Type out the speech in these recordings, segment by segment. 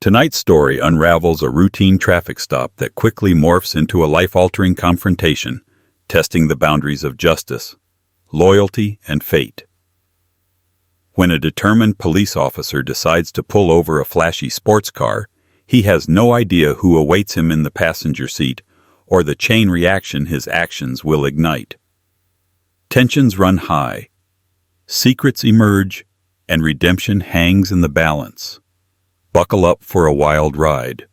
Tonight's story unravels a routine traffic stop that quickly morphs into a life-altering confrontation, testing the boundaries of justice, loyalty, and fate. When a determined police officer decides to pull over a flashy sports car, he has no idea who awaits him in the passenger seat or the chain reaction his actions will ignite. Tensions run high, secrets emerge, and redemption hangs in the balance. Buckle up for a wild ride.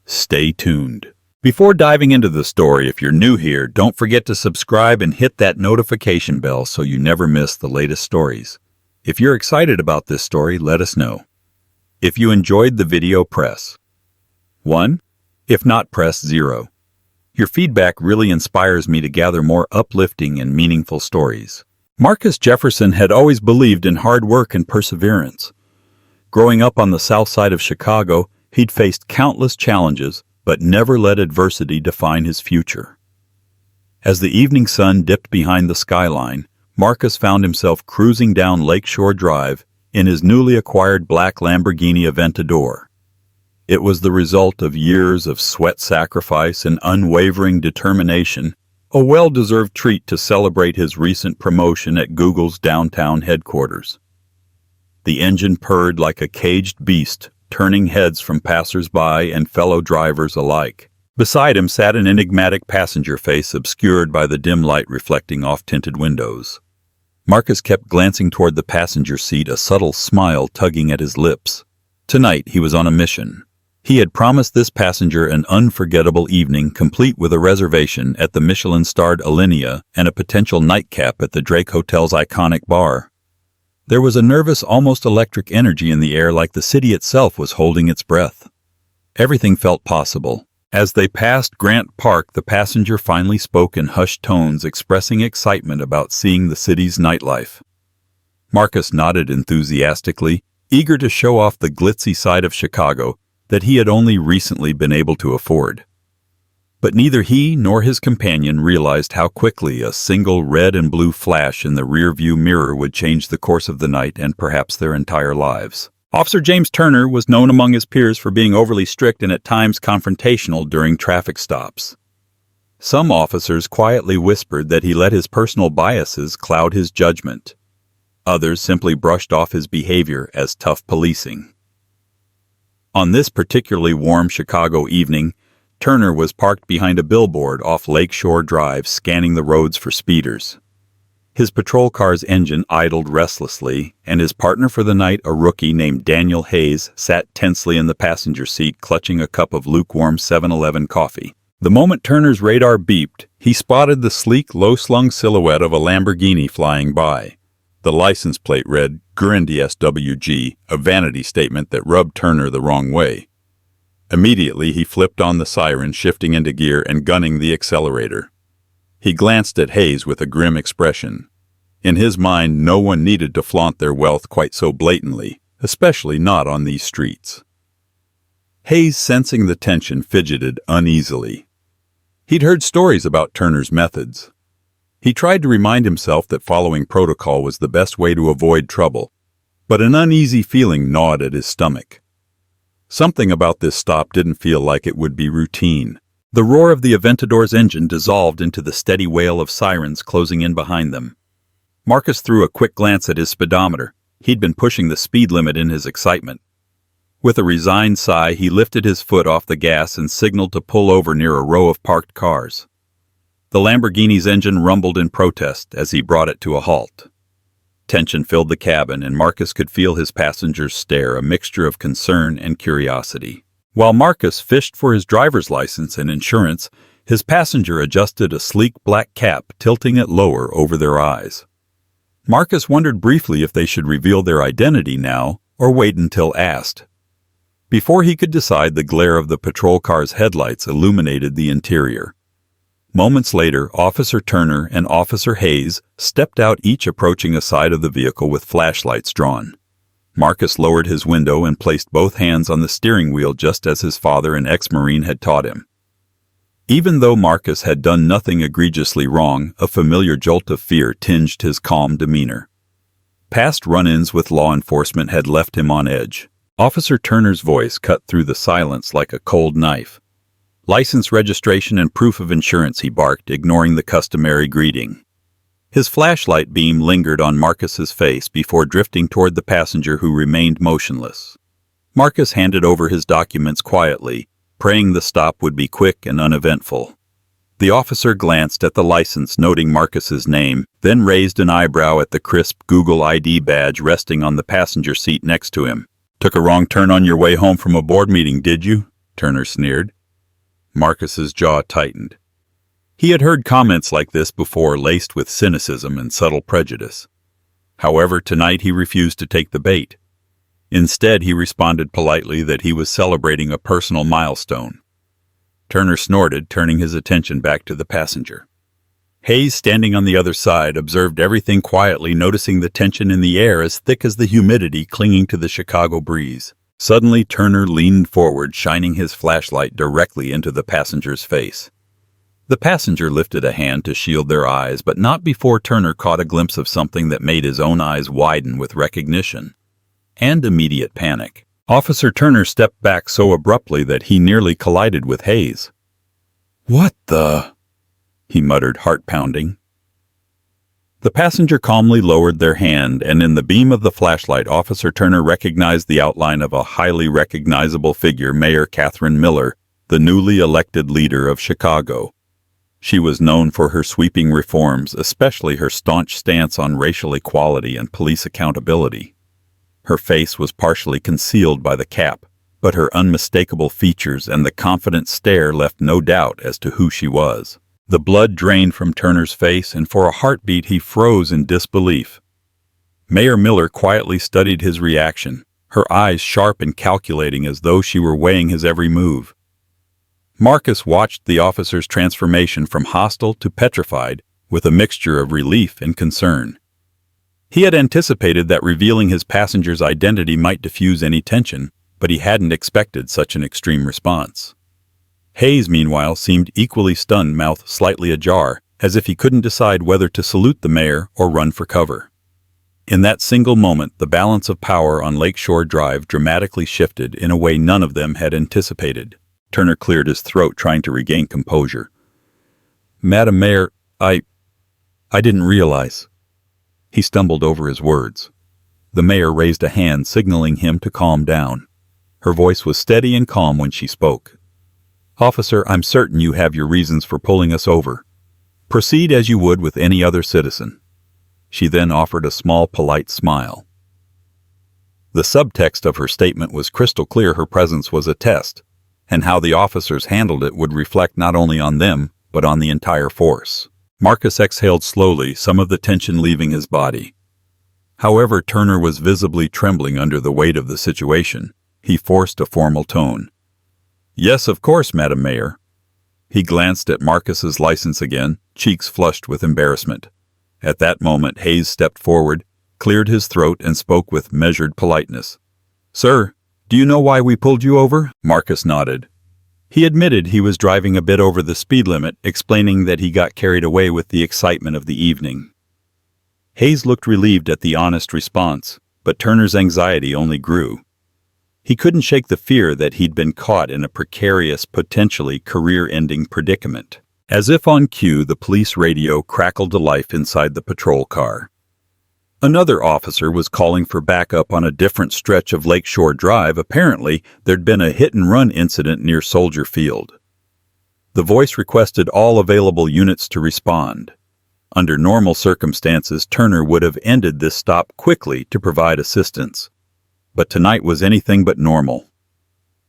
Stay tuned. Before diving into the story, if you're new here, don't forget to subscribe and hit that notification bell so you never miss the latest stories. If you're excited about this story, let us know. If you enjoyed the video, press 1. If not, press 0. Your feedback really inspires me to gather more uplifting and meaningful stories. Marcus Jefferson had always believed in hard work and perseverance. Growing up on the south side of Chicago, he'd faced countless challenges, but never let adversity define his future. As the evening sun dipped behind the skyline, Marcus found himself cruising down Lakeshore Drive in his newly acquired black Lamborghini Aventador. It was the result of years of sweat sacrifice and unwavering determination, a well-deserved treat to celebrate his recent promotion at Google's downtown headquarters. The engine purred like a caged beast, turning heads from passers-by and fellow drivers alike. Beside him sat an enigmatic passenger face obscured by the dim light reflecting off tinted windows. Marcus kept glancing toward the passenger seat, a subtle smile tugging at his lips. Tonight he was on a mission. He had promised this passenger an unforgettable evening complete with a reservation at the Michelin-starred Alinea and a potential nightcap at the Drake Hotel's iconic bar. There was a nervous, almost electric energy in the air, like the city itself was holding its breath. Everything felt possible. As they passed Grant Park, the passenger finally spoke in hushed tones, expressing excitement about seeing the city's nightlife. Marcus nodded enthusiastically, eager to show off the glitzy side of Chicago that he had only recently been able to afford. But neither he nor his companion realized how quickly a single red and blue flash in the rearview mirror would change the course of the night and perhaps their entire lives. Officer James Turner was known among his peers for being overly strict and at times confrontational during traffic stops. Some officers quietly whispered that he let his personal biases cloud his judgment. Others simply brushed off his behavior as tough policing. On this particularly warm Chicago evening, Turner was parked behind a billboard off Lakeshore Drive, scanning the roads for speeders. His patrol car's engine idled restlessly, and his partner for the night, a rookie named Daniel Hayes, sat tensely in the passenger seat, clutching a cup of lukewarm 7-Eleven coffee. The moment Turner's radar beeped, he spotted the sleek, low-slung silhouette of a Lamborghini flying by. The license plate read Gurindy SWG, a vanity statement that rubbed Turner the wrong way. Immediately, he flipped on the siren, shifting into gear and gunning the accelerator. He glanced at Hayes with a grim expression. In his mind, no one needed to flaunt their wealth quite so blatantly, especially not on these streets. Hayes, sensing the tension, fidgeted uneasily. He'd heard stories about Turner's methods. He tried to remind himself that following protocol was the best way to avoid trouble, but an uneasy feeling gnawed at his stomach. Something about this stop didn't feel like it would be routine. The roar of the Aventador's engine dissolved into the steady wail of sirens closing in behind them. Marcus threw a quick glance at his speedometer. He'd been pushing the speed limit in his excitement. With a resigned sigh, he lifted his foot off the gas and signaled to pull over near a row of parked cars. The Lamborghini's engine rumbled in protest as he brought it to a halt. Tension filled the cabin, and Marcus could feel his passengers stare, a mixture of concern and curiosity. While Marcus fished for his driver's license and insurance, his passenger adjusted a sleek black cap, tilting it lower over their eyes. Marcus wondered briefly if they should reveal their identity now or wait until asked. Before he could decide, the glare of the patrol car's headlights illuminated the interior. Moments later, Officer Turner and Officer Hayes stepped out, each approaching a side of the vehicle with flashlights drawn. Marcus lowered his window and placed both hands on the steering wheel, just as his father, an ex-Marine, had taught him. Even though Marcus had done nothing egregiously wrong, a familiar jolt of fear tinged his calm demeanor. Past run-ins with law enforcement had left him on edge. Officer Turner's voice cut through the silence like a cold knife. "License, registration, and proof of insurance," he barked, ignoring the customary greeting. His flashlight beam lingered on Marcus's face before drifting toward the passenger, who remained motionless. Marcus handed over his documents quietly, praying the stop would be quick and uneventful. The officer glanced at the license, noting Marcus's name, then raised an eyebrow at the crisp Google ID badge resting on the passenger seat next to him. "Took a wrong turn on your way home from a board meeting, did you?" Turner sneered. Marcus's jaw tightened. He had heard comments like this before, laced with cynicism and subtle prejudice. However, tonight he refused to take the bait. Instead, he responded politely that he was celebrating a personal milestone. Turner snorted, turning his attention back to the passenger. Hayes, standing on the other side, observed everything quietly, noticing the tension in the air as thick as the humidity clinging to the Chicago breeze. Suddenly, Turner leaned forward, shining his flashlight directly into the passenger's face. The passenger lifted a hand to shield their eyes, but not before Turner caught a glimpse of something that made his own eyes widen with recognition and immediate panic. Officer Turner stepped back so abruptly that he nearly collided with Hayes. "What the?" he muttered, heart pounding. The passenger calmly lowered their hand, and in the beam of the flashlight, Officer Turner recognized the outline of a highly recognizable figure, Mayor Catherine Miller, the newly elected leader of Chicago. She was known for her sweeping reforms, especially her staunch stance on racial equality and police accountability. Her face was partially concealed by the cap, but her unmistakable features and the confident stare left no doubt as to who she was. The blood drained from Turner's face, and for a heartbeat he froze in disbelief. Mayor Miller quietly studied his reaction, her eyes sharp and calculating as though she were weighing his every move. Marcus watched the officer's transformation from hostile to petrified with a mixture of relief and concern. He had anticipated that revealing his passenger's identity might diffuse any tension, but he hadn't expected such an extreme response. Hayes, meanwhile, seemed equally stunned, mouth slightly ajar, as if he couldn't decide whether to salute the mayor or run for cover. In that single moment, the balance of power on Lakeshore Drive dramatically shifted in a way none of them had anticipated. Turner cleared his throat, trying to regain composure. "Madam Mayor, I didn't realize." He stumbled over his words. The mayor raised a hand, signaling him to calm down. Her voice was steady and calm when she spoke. "Officer, I'm certain you have your reasons for pulling us over. Proceed as you would with any other citizen." She then offered a small, polite smile. The subtext of her statement was crystal clear. Her presence was a test, and how the officers handled it would reflect not only on them, but on the entire force. Marcus exhaled slowly, some of the tension leaving his body. However, Turner was visibly trembling under the weight of the situation. He forced a formal tone. "Yes, of course, Madam Mayor." He glanced at Marcus's license again, cheeks flushed with embarrassment. At that moment, Hayes stepped forward, cleared his throat, and spoke with measured politeness. "Sir, do you know why we pulled you over?" Marcus nodded. He admitted he was driving a bit over the speed limit, explaining that he got carried away with the excitement of the evening. Hayes looked relieved at the honest response, but Turner's anxiety only grew. He couldn't shake the fear that he'd been caught in a precarious, potentially career-ending predicament. As if on cue, the police radio crackled to life inside the patrol car. Another officer was calling for backup on a different stretch of Lakeshore Drive. Apparently, there'd been a hit-and-run incident near Soldier Field. The voice requested all available units to respond. Under normal circumstances, Turner would have ended this stop quickly to provide assistance. But tonight was anything but normal.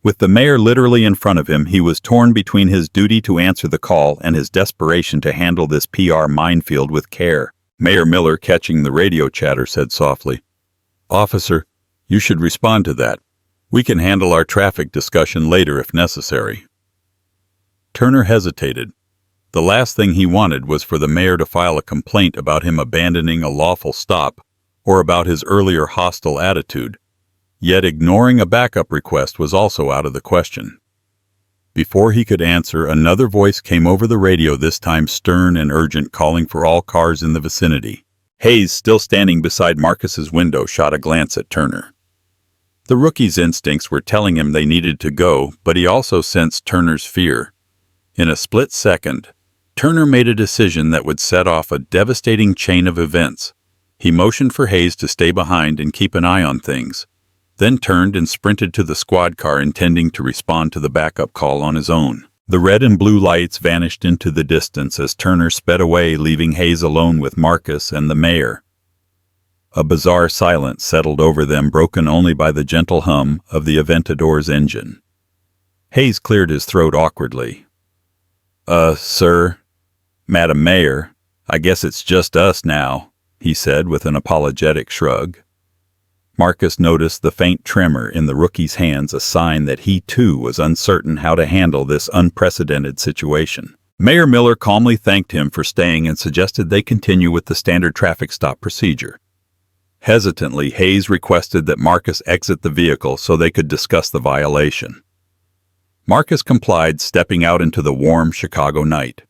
With the mayor literally in front of him, he was torn between his duty to answer the call and his desperation to handle this PR minefield with care. Mayor Miller, catching the radio chatter, said softly, "Officer, you should respond to that. We can handle our traffic discussion later if necessary." Turner hesitated. The last thing he wanted was for the mayor to file a complaint about him abandoning a lawful stop or about his earlier hostile attitude. Yet ignoring a backup request was also out of the question. Before he could answer, another voice came over the radio, this time stern and urgent, calling for all cars in the vicinity. Hayes, still standing beside Marcus's window, shot a glance at Turner. The rookie's instincts were telling him they needed to go, but he also sensed Turner's fear. In a split second, Turner made a decision that would set off a devastating chain of events. He motioned for Hayes to stay behind and keep an eye on things, then turned and sprinted to the squad car intending to respond to the backup call on his own. The red and blue lights vanished into the distance as Turner sped away, leaving Hayes alone with Marcus and the mayor. A bizarre silence settled over them, broken only by the gentle hum of the Aventador's engine. Hayes cleared his throat awkwardly. Sir, Madam Mayor, I guess it's just us now," he said with an apologetic shrug. Marcus noticed the faint tremor in the rookie's hands, a sign that he too was uncertain how to handle this unprecedented situation. Mayor Miller calmly thanked him for staying and suggested they continue with the standard traffic stop procedure. Hesitantly, Hayes requested that Marcus exit the vehicle so they could discuss the violation. Marcus complied, stepping out into the warm Chicago night.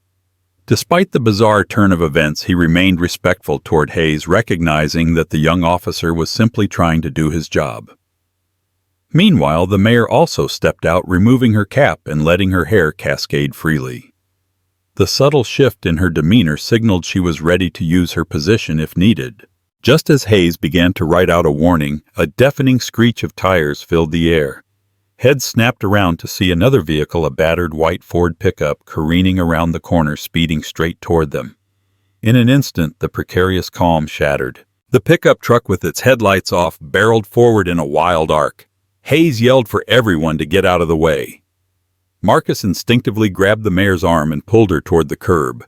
Despite the bizarre turn of events, he remained respectful toward Hayes, recognizing that the young officer was simply trying to do his job. Meanwhile, the mayor also stepped out, removing her cap and letting her hair cascade freely. The subtle shift in her demeanor signaled she was ready to use her position if needed. Just as Hayes began to write out a warning, a deafening screech of tires filled the air. Heads snapped around to see another vehicle, a battered white Ford pickup, careening around the corner, speeding straight toward them. In an instant, the precarious calm shattered. The pickup truck, with its headlights off, barreled forward in a wild arc. Hayes yelled for everyone to get out of the way. Marcus instinctively grabbed the mayor's arm and pulled her toward the curb.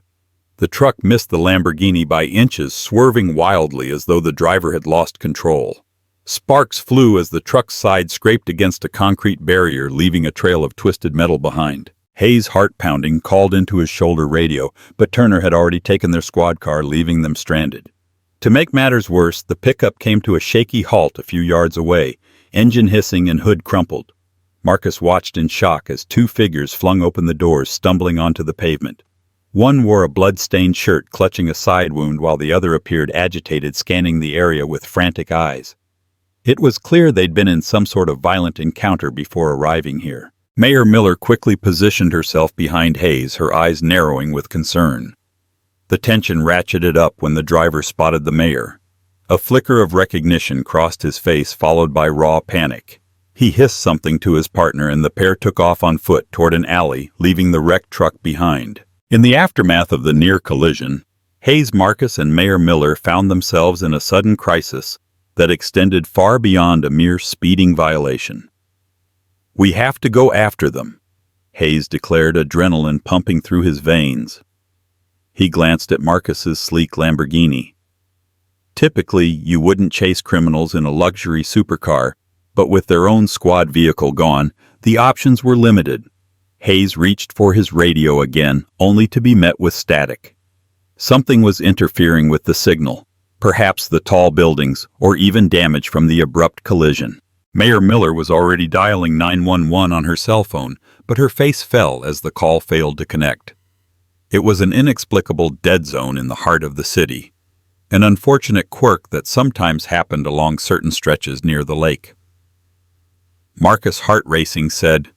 The truck missed the Lamborghini by inches, swerving wildly as though the driver had lost control. Sparks flew as the truck's side scraped against a concrete barrier, leaving a trail of twisted metal behind. Hayes, heart pounding, called into his shoulder radio, but Turner had already taken their squad car, leaving them stranded. To make matters worse, the pickup came to a shaky halt a few yards away, engine hissing and hood crumpled. Marcus watched in shock as two figures flung open the doors, stumbling onto the pavement. One wore a blood-stained shirt, clutching a side wound, while the other appeared agitated, scanning the area with frantic eyes. It was clear they'd been in some sort of violent encounter before arriving here. Mayor Miller quickly positioned herself behind Hayes, her eyes narrowing with concern. The tension ratcheted up when the driver spotted the mayor. A flicker of recognition crossed his face, followed by raw panic. He hissed something to his partner, and the pair took off on foot toward an alley, leaving the wrecked truck behind. In the aftermath of the near collision, Hayes, Marcus, and Mayor Miller found themselves in a sudden crisis that extended far beyond a mere speeding violation. "We have to go after them," Hayes declared, adrenaline pumping through his veins. He glanced at Marcus's sleek Lamborghini. Typically, you wouldn't chase criminals in a luxury supercar, but with their own squad vehicle gone, the options were limited. Hayes reached for his radio again, only to be met with static. Something was interfering with the signal. Perhaps the tall buildings, or even damage from the abrupt collision. Mayor Miller was already dialing 911 on her cell phone, but her face fell as the call failed to connect. It was an inexplicable dead zone in the heart of the city, an unfortunate quirk that sometimes happened along certain stretches near the lake. Marcus, heart racing, said,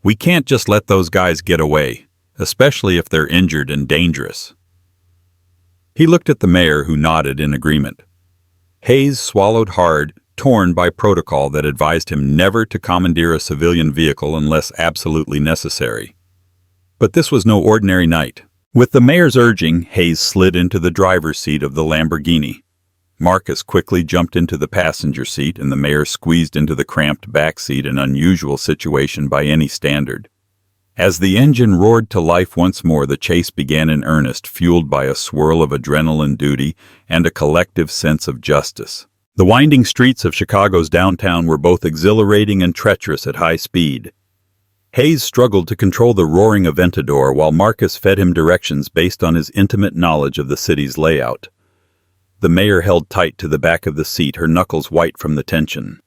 "We can't just let those guys get away, especially if they're injured and dangerous." He looked at the mayor, who nodded in agreement. Hayes swallowed hard, torn by protocol that advised him never to commandeer a civilian vehicle unless absolutely necessary. But this was no ordinary night. With the mayor's urging, Hayes slid into the driver's seat of the Lamborghini. Marcus quickly jumped into the passenger seat, and the mayor squeezed into the cramped back seat, an unusual situation by any standard. As the engine roared to life once more, the chase began in earnest, fueled by a swirl of adrenaline, duty, and a collective sense of justice. The winding streets of Chicago's downtown were both exhilarating and treacherous at high speed. Hayes struggled to control the roaring Aventador, while Marcus fed him directions based on his intimate knowledge of the city's layout. The mayor held tight to the back of the seat, her knuckles white from the tension.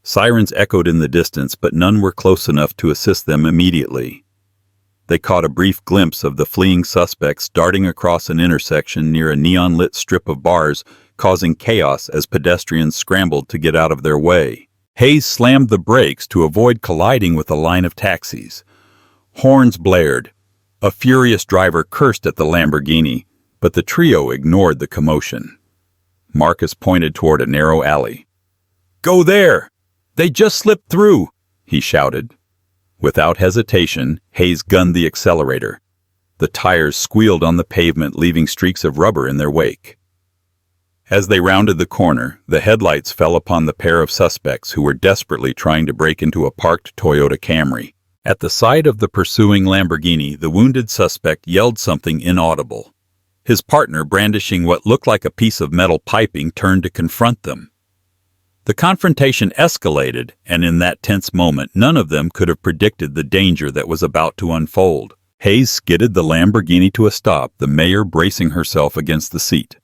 Sirens echoed in the distance, but none were close enough to assist them immediately. They caught a brief glimpse of the fleeing suspects darting across an intersection near a neon-lit strip of bars, causing chaos as pedestrians scrambled to get out of their way. Hayes slammed the brakes to avoid colliding with a line of taxis. Horns blared. A furious driver cursed at the Lamborghini, but the trio ignored the commotion. Marcus pointed toward a narrow alley. "Go there! They just slipped through!" he shouted. Without hesitation, Hayes gunned the accelerator. The tires squealed on the pavement, leaving streaks of rubber in their wake. As they rounded the corner, the headlights fell upon the pair of suspects who were desperately trying to break into a parked Toyota Camry. At the sight of the pursuing Lamborghini, the wounded suspect yelled something inaudible. His partner, brandishing what looked like a piece of metal piping, turned to confront them. The confrontation escalated, and in that tense moment, none of them could have predicted the danger that was about to unfold. Hayes skidded the Lamborghini to a stop, the mayor bracing herself against the seat.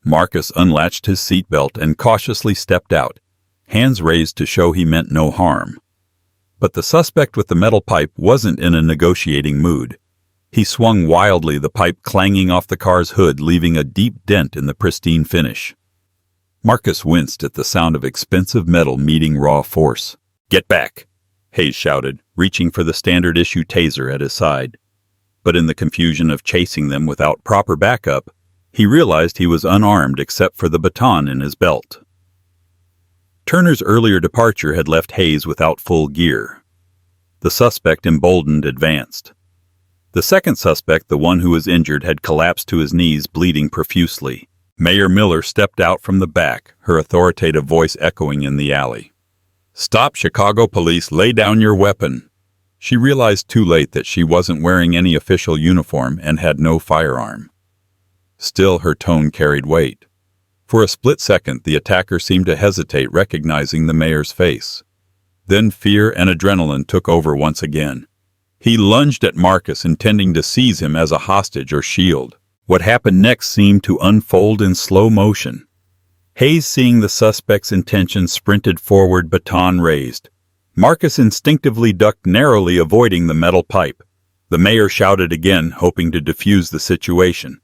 Marcus unlatched his seatbelt and cautiously stepped out, hands raised to show he meant no harm. But the suspect with the metal pipe wasn't in a negotiating mood. He swung wildly, the pipe clanging off the car's hood, leaving a deep dent in the pristine finish. Marcus winced at the sound of expensive metal meeting raw force. "Get back!" Hayes shouted, reaching for the standard-issue taser at his side. But in the confusion of chasing them without proper backup, he realized he was unarmed except for the baton in his belt. Turner's earlier departure had left Hayes without full gear. The suspect, emboldened, advanced. The second suspect, the one who was injured, had collapsed to his knees, bleeding profusely. Mayor Miller stepped out from the back, her authoritative voice echoing in the alley. "Stop, Chicago police, lay down your weapon." She realized too late that she wasn't wearing any official uniform and had no firearm. Still, her tone carried weight. For a split second, the attacker seemed to hesitate, recognizing the mayor's face. Then fear and adrenaline took over once again. He lunged at Marcus, intending to seize him as a hostage or shield. What happened next seemed to unfold in slow motion. Hayes, seeing the suspect's intention, sprinted forward, baton raised. Marcus instinctively ducked, narrowly avoiding the metal pipe. The mayor shouted again, hoping to defuse the situation.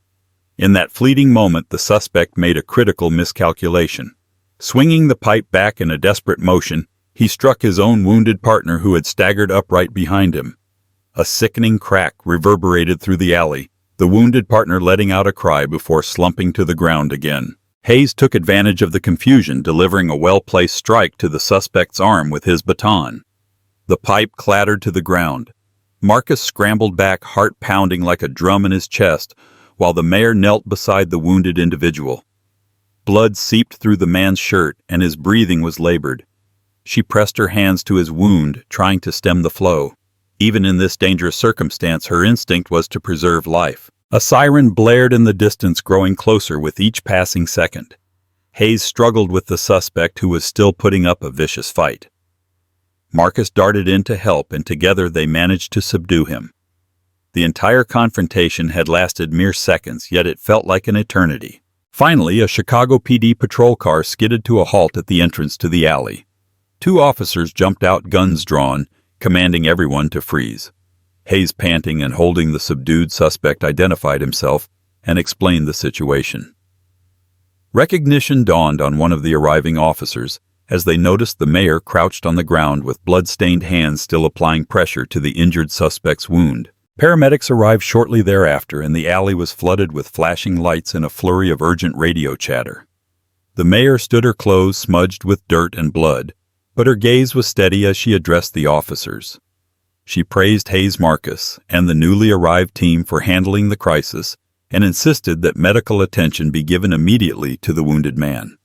In that fleeting moment, the suspect made a critical miscalculation. Swinging the pipe back in a desperate motion, he struck his own wounded partner, who had staggered upright behind him. A sickening crack reverberated through the alley, the wounded partner letting out a cry before slumping to the ground again. Hayes took advantage of the confusion, delivering a well-placed strike to the suspect's arm with his baton. The pipe clattered to the ground. Marcus scrambled back, heart pounding like a drum in his chest, while the mayor knelt beside the wounded individual. Blood seeped through the man's shirt, and his breathing was labored. She pressed her hands to his wound, trying to stem the flow. Even in this dangerous circumstance, her instinct was to preserve life. A siren blared in the distance, growing closer with each passing second. Hayes struggled with the suspect, who was still putting up a vicious fight. Marcus darted in to help, and together they managed to subdue him. The entire confrontation had lasted mere seconds, yet it felt like an eternity. Finally, a Chicago PD patrol car skidded to a halt at the entrance to the alley. 2 officers jumped out, guns drawn, commanding everyone to freeze. Hayes, panting and holding the subdued suspect, identified himself and explained the situation. Recognition dawned on one of the arriving officers as they noticed the mayor crouched on the ground with blood-stained hands still applying pressure to the injured suspect's wound. Paramedics arrived shortly thereafter, and the alley was flooded with flashing lights and a flurry of urgent radio chatter. The mayor stood, her clothes smudged with dirt and blood, but her gaze was steady as she addressed the officers. She praised Hayes, Marcus, and the newly arrived team for handling the crisis, and insisted that medical attention be given immediately to the wounded man.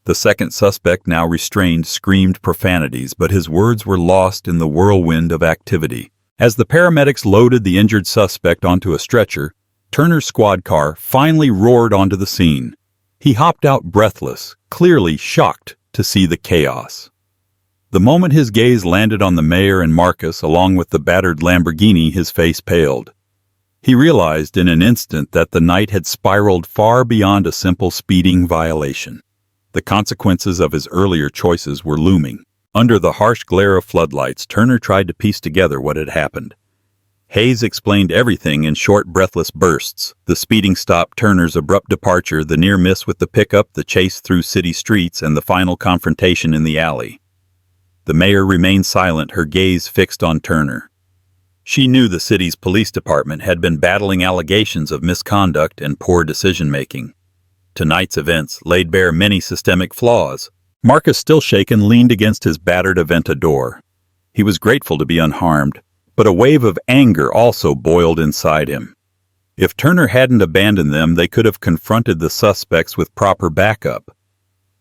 The second suspect, now restrained, screamed profanities, but his words were lost in the whirlwind of activity. As the paramedics loaded the injured suspect onto a stretcher, Turner's squad car finally roared onto the scene. He hopped out breathless, clearly shocked to see the chaos. The moment his gaze landed on the mayor and Marcus, along with the battered Lamborghini, his face paled. He realized in an instant that the night had spiraled far beyond a simple speeding violation. The consequences of his earlier choices were looming. Under the harsh glare of floodlights, Turner tried to piece together what had happened. Hayes explained everything in short, breathless bursts: the speeding stop, Turner's abrupt departure, the near miss with the pickup, the chase through city streets, and the final confrontation in the alley. The mayor remained silent, her gaze fixed on Turner. She knew the city's police department had been battling allegations of misconduct and poor decision-making. Tonight's events laid bare many systemic flaws. Marcus, still shaken, leaned against his battered Aventador. He was grateful to be unharmed, but a wave of anger also boiled inside him. If Turner hadn't abandoned them, they could have confronted the suspects with proper backup.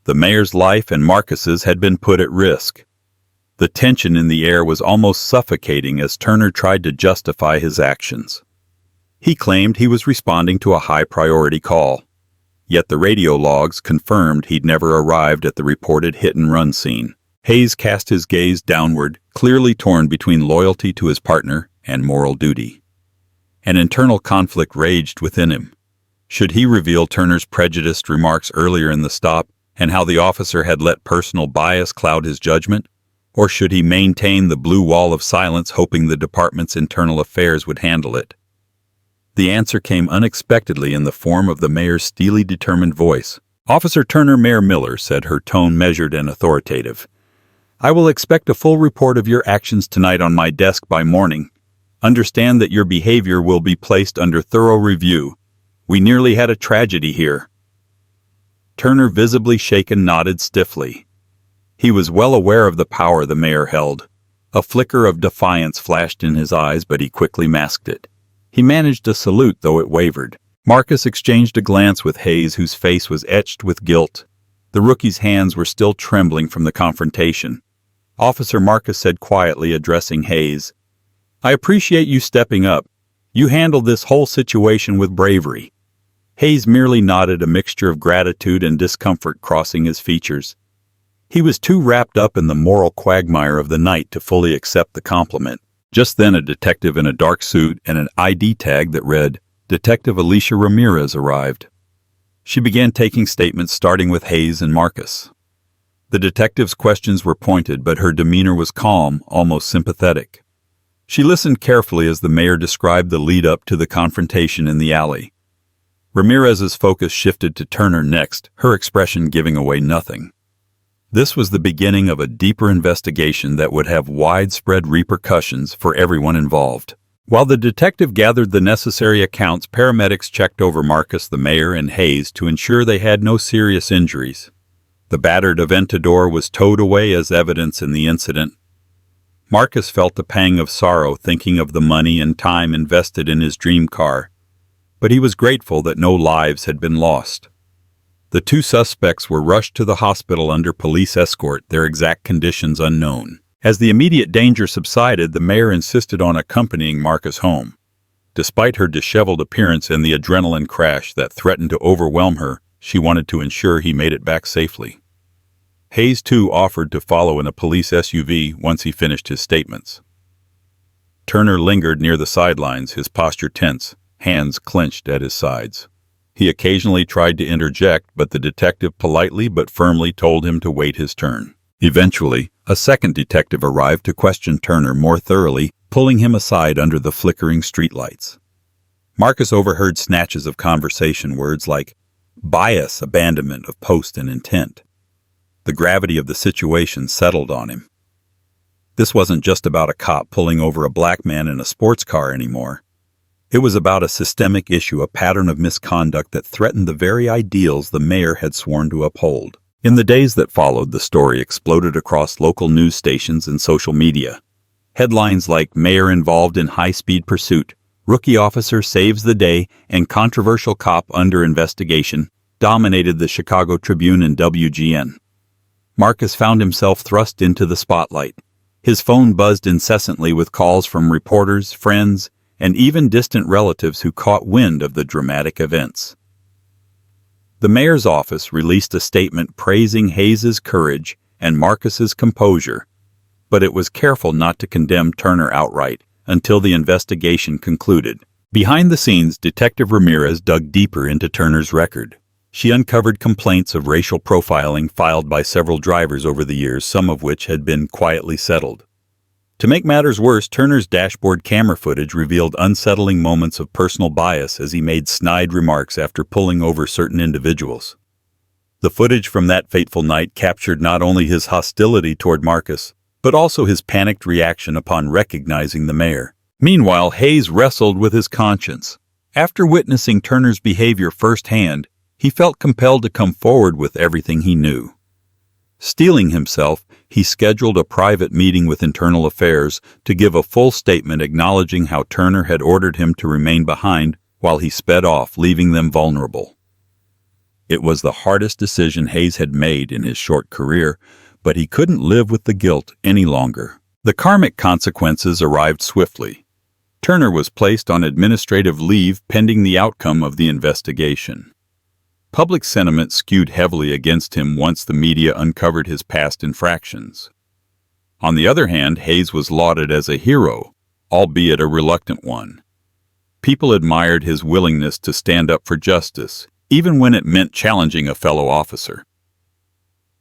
The mayor's life and Marcus's had been put at risk. The tension in the air was almost suffocating as Turner tried to justify his actions. He claimed he was responding to a high-priority call. Yet the radio logs confirmed he'd never arrived at the reported hit-and-run scene. Hayes cast his gaze downward, clearly torn between loyalty to his partner and moral duty. An internal conflict raged within him. Should he reveal Turner's prejudiced remarks earlier in the stop and how the officer had let personal bias cloud his judgment? Or should he maintain the blue wall of silence, hoping the department's internal affairs would handle it? The answer came unexpectedly in the form of the mayor's steely, determined voice. "Officer Turner," Mayor Miller said, her tone measured and authoritative. "I will expect a full report of your actions tonight on my desk by morning. Understand that your behavior will be placed under thorough review. We nearly had a tragedy here." Turner, visibly shaken, nodded stiffly. He was well aware of the power the mayor held. A flicker of defiance flashed in his eyes, but he quickly masked it. He managed a salute, though it wavered. Marcus exchanged a glance with Hayes, whose face was etched with guilt. The rookie's hands were still trembling from the confrontation. "Officer," Marcus said quietly, addressing Hayes, "I appreciate you stepping up. You handled this whole situation with bravery." Hayes merely nodded, a mixture of gratitude and discomfort crossing his features. He was too wrapped up in the moral quagmire of the night to fully accept the compliment. Just then, a detective in a dark suit and an ID tag that read, "Detective Alicia Ramirez," arrived. She began taking statements, starting with Hayes and Marcus. The detective's questions were pointed, but her demeanor was calm, almost sympathetic. She listened carefully as the mayor described the lead-up to the confrontation in the alley. Ramirez's focus shifted to Turner next, her expression giving away nothing. This was the beginning of a deeper investigation that would have widespread repercussions for everyone involved. While the detective gathered the necessary accounts, paramedics checked over Marcus, the mayor, and Hayes to ensure they had no serious injuries. The battered Aventador was towed away as evidence in the incident. Marcus felt a pang of sorrow thinking of the money and time invested in his dream car, but he was grateful that no lives had been lost. The two suspects were rushed to the hospital under police escort, their exact conditions unknown. As the immediate danger subsided, the mayor insisted on accompanying Marcus home. Despite her disheveled appearance and the adrenaline crash that threatened to overwhelm her, she wanted to ensure he made it back safely. Hayes, too, offered to follow in a police SUV once he finished his statements. Turner lingered near the sidelines, his posture tense, hands clenched at his sides. He occasionally tried to interject, but the detective politely but firmly told him to wait his turn. Eventually, a second detective arrived to question Turner more thoroughly, pulling him aside under the flickering streetlights. Marcus overheard snatches of conversation, words like bias, abandonment of post, and intent. The gravity of the situation settled on him. This wasn't just about a cop pulling over a black man in a sports car anymore. It was about a systemic issue, a pattern of misconduct that threatened the very ideals the mayor had sworn to uphold. In the days that followed, the story exploded across local news stations and social media. Headlines like "Mayor Involved in High-Speed Pursuit," "Rookie Officer Saves the Day," and "Controversial Cop Under Investigation" dominated the Chicago Tribune and WGN. Marcus found himself thrust into the spotlight. His phone buzzed incessantly with calls from reporters, friends, and even distant relatives who caught wind of the dramatic events. The mayor's office released a statement praising Hayes's courage and Marcus's composure, but it was careful not to condemn Turner outright until the investigation concluded. Behind the scenes, Detective Ramirez dug deeper into Turner's record. She uncovered complaints of racial profiling filed by several drivers over the years, some of which had been quietly settled. To make matters worse, Turner's dashboard camera footage revealed unsettling moments of personal bias as he made snide remarks after pulling over certain individuals. The footage from that fateful night captured not only his hostility toward Marcus, but also his panicked reaction upon recognizing the mayor. Meanwhile, Hayes wrestled with his conscience. After witnessing Turner's behavior firsthand, he felt compelled to come forward with everything he knew. Steeling himself, he scheduled a private meeting with Internal Affairs to give a full statement acknowledging how Turner had ordered him to remain behind while he sped off, leaving them vulnerable. It was the hardest decision Hayes had made in his short career, but he couldn't live with the guilt any longer. The karmic consequences arrived swiftly. Turner was placed on administrative leave pending the outcome of the investigation. Public sentiment skewed heavily against him once the media uncovered his past infractions. On the other hand, Hayes was lauded as a hero, albeit a reluctant one. People admired his willingness to stand up for justice, even when it meant challenging a fellow officer.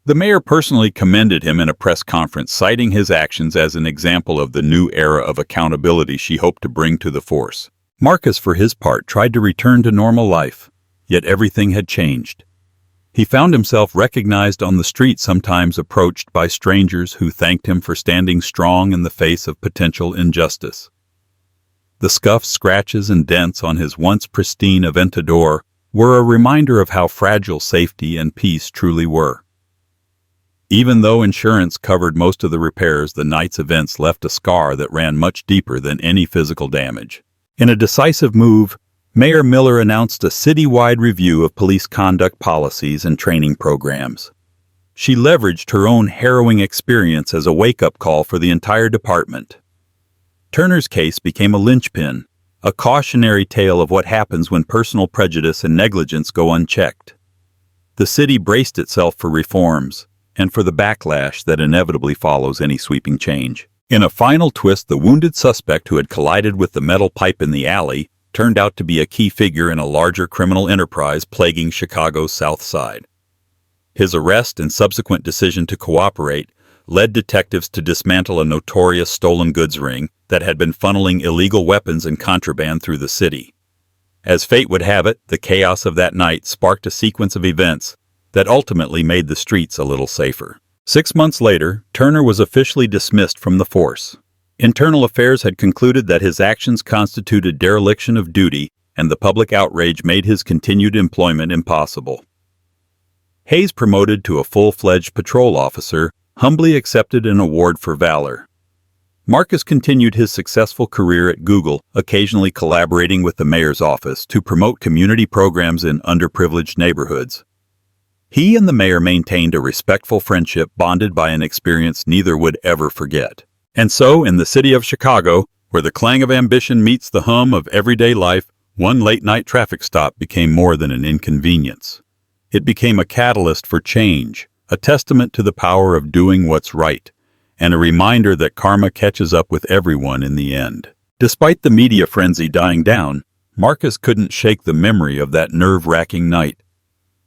The mayor personally commended him in a press conference, citing his actions as an example of the new era of accountability she hoped to bring to the force. Marcus, for his part, tried to return to normal life. Yet everything had changed. He found himself recognized on the street, sometimes approached by strangers who thanked him for standing strong in the face of potential injustice. The scuffs, scratches, and dents on his once pristine Aventador were a reminder of how fragile safety and peace truly were. Even though insurance covered most of the repairs, the night's events left a scar that ran much deeper than any physical damage. In a decisive move, Mayor Miller announced a citywide review of police conduct policies and training programs. She leveraged her own harrowing experience as a wake-up call for the entire department. Turner's case became a linchpin, a cautionary tale of what happens when personal prejudice and negligence go unchecked. The city braced itself for reforms, and for the backlash that inevitably follows any sweeping change. In a final twist, the wounded suspect who had collided with the metal pipe in the alley turned out to be a key figure in a larger criminal enterprise plaguing Chicago's South Side. His arrest and subsequent decision to cooperate led detectives to dismantle a notorious stolen goods ring that had been funneling illegal weapons and contraband through the city. As fate would have it, the chaos of that night sparked a sequence of events that ultimately made the streets a little safer. 6 months later, Turner was officially dismissed from the force. Internal Affairs had concluded that his actions constituted dereliction of duty, and the public outrage made his continued employment impossible. Hayes, promoted to a full-fledged patrol officer, humbly accepted an award for valor. Marcus continued his successful career at Google, occasionally collaborating with the mayor's office to promote community programs in underprivileged neighborhoods. He and the mayor maintained a respectful friendship bonded by an experience neither would ever forget. And so, in the city of Chicago, where the clang of ambition meets the hum of everyday life, one late-night traffic stop became more than an inconvenience. It became a catalyst for change, a testament to the power of doing what's right, and a reminder that karma catches up with everyone in the end. Despite the media frenzy dying down, Marcus couldn't shake the memory of that nerve-wracking night.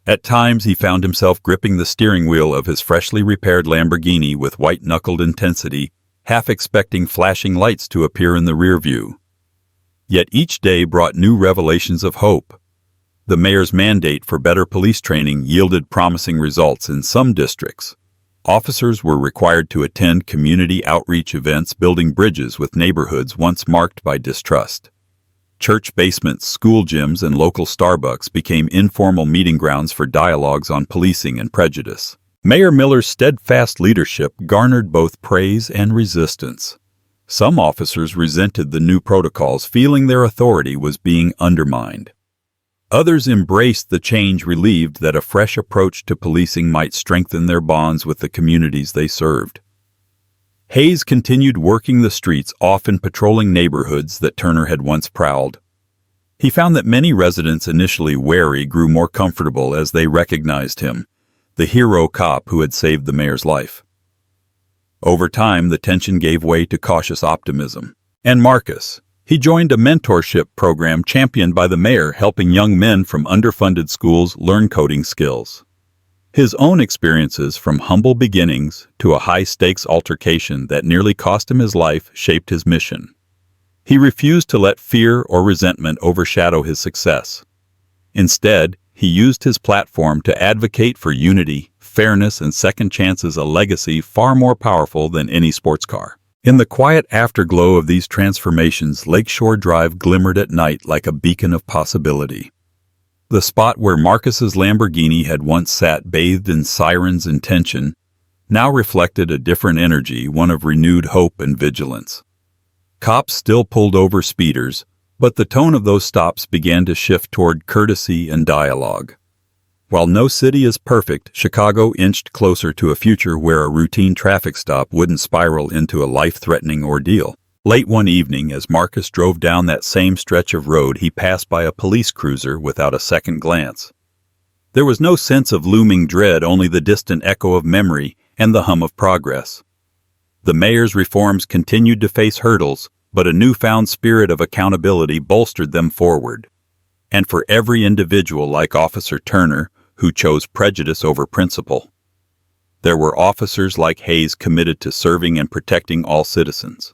At times, he found himself gripping the steering wheel of his freshly repaired Lamborghini with white-knuckled intensity, half expecting flashing lights to appear in the rear view. Yet each day brought new revelations of hope. The mayor's mandate for better police training yielded promising results in some districts. Officers were required to attend community outreach events, building bridges with neighborhoods once marked by distrust. Church basements, school gyms, and local Starbucks became informal meeting grounds for dialogues on policing and prejudice. Mayor Miller's steadfast leadership garnered both praise and resistance. Some officers resented the new protocols, feeling their authority was being undermined. Others embraced the change, relieved that a fresh approach to policing might strengthen their bonds with the communities they served. Hayes continued working the streets, often patrolling neighborhoods that Turner had once prowled. He found that many residents, initially wary, grew more comfortable as they recognized him, the hero cop who had saved the mayor's life. Over time, the tension gave way to cautious optimism. And Marcus, he joined a mentorship program championed by the mayor, helping young men from underfunded schools learn coding skills. His own experiences from humble beginnings to a high-stakes altercation that nearly cost him his life shaped his mission. He refused to let fear or resentment overshadow his success. Instead, he used his platform to advocate for unity, fairness, and second chances, a legacy far more powerful than any sports car. In the quiet afterglow of these transformations, Lakeshore Drive glimmered at night like a beacon of possibility. The spot where Marcus's Lamborghini had once sat bathed in sirens and tension now reflected a different energy, one of renewed hope and vigilance. Cops still pulled over speeders, but the tone of those stops began to shift toward courtesy and dialogue. While no city is perfect, Chicago inched closer to a future where a routine traffic stop wouldn't spiral into a life-threatening ordeal. Late one evening, as Marcus drove down that same stretch of road, he passed by a police cruiser without a second glance. There was no sense of looming dread, only the distant echo of memory and the hum of progress. The mayor's reforms continued to face hurdles, but a newfound spirit of accountability bolstered them forward. And for every individual like Officer Turner, who chose prejudice over principle, there were officers like Hayes committed to serving and protecting all citizens.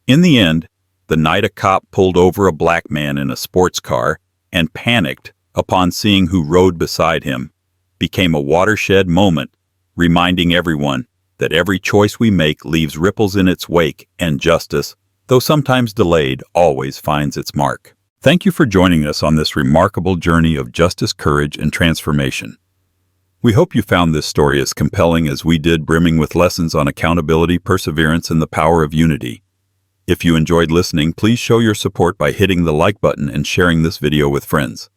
In the end, the night a cop pulled over a black man in a sports car and panicked upon seeing who rode beside him became a watershed moment, reminding everyone that every choice we make leaves ripples in its wake, and justice, though sometimes delayed, always finds its mark. Thank you for joining us on this remarkable journey of justice, courage, and transformation. We hope you found this story as compelling as we did, brimming with lessons on accountability, perseverance, and the power of unity. If you enjoyed listening, please show your support by hitting the like button and sharing this video with friends.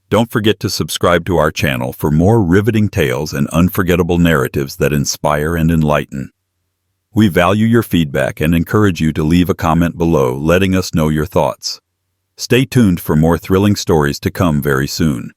Don't forget to subscribe to our channel for more riveting tales and unforgettable narratives that inspire and enlighten. We value your feedback and encourage you to leave a comment below, letting us know your thoughts. Stay tuned for more thrilling stories to come very soon.